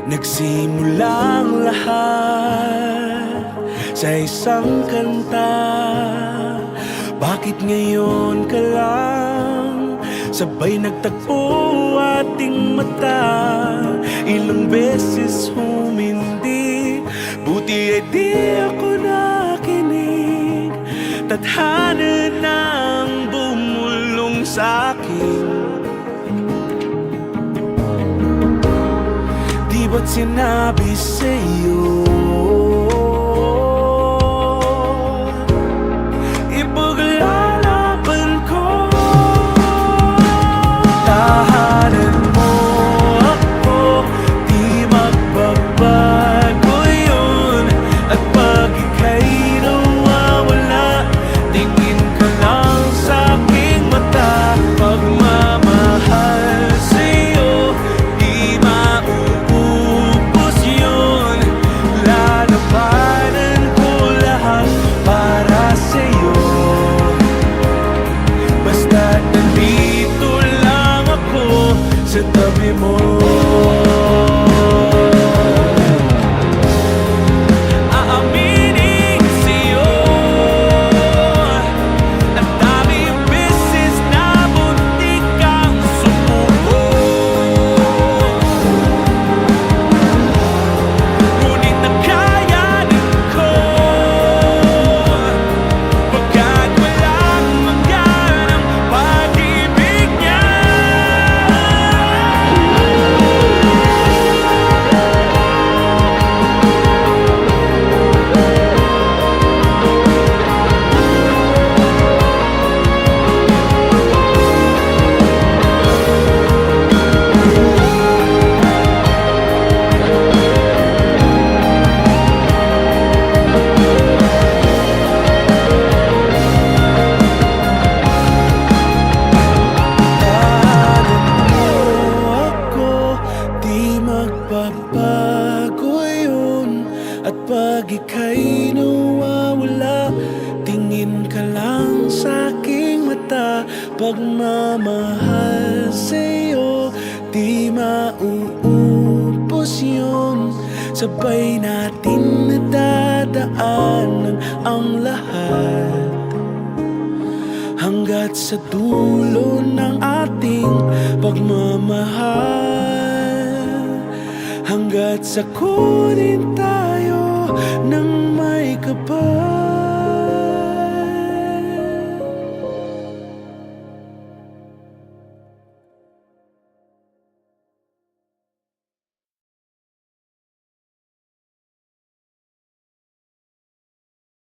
Nagsimulang lahat sa isang kanta. Bakit ngayon ka lang sabay nagtagpo ating mata? Ilang beses humindi, buti ay di ako nakinig. Tadhana nang bumulong sa'kin. Di ba't sinabi sa'yo ipaglalaban ko? Tahanan mo ako, di magbabago yun. At pag ika'y nawawala, tingin ka lang sa'king mata. Pagmamahal sa'yo, di mauubos yun. Lalabanan ko lahat para sa'yo. Basta't nandito lang ako sa tabi mo. Aaminin sa'yo, ang daming beses na muntik kang sumuko. Ngunit nakayanin ko, pagkat walang mangganang pag-ibig niya. Ako, di magbabago yun. At pag ika'y nawawala, tingin ka lang sa'king mata. Pagmamahal sa'yo, di mauubos yun. Sabay natin nadadaanan ang lahat hanggat sa dulo ng ating pagmamahal. Hanggat sa kunin tayo ng may kapal.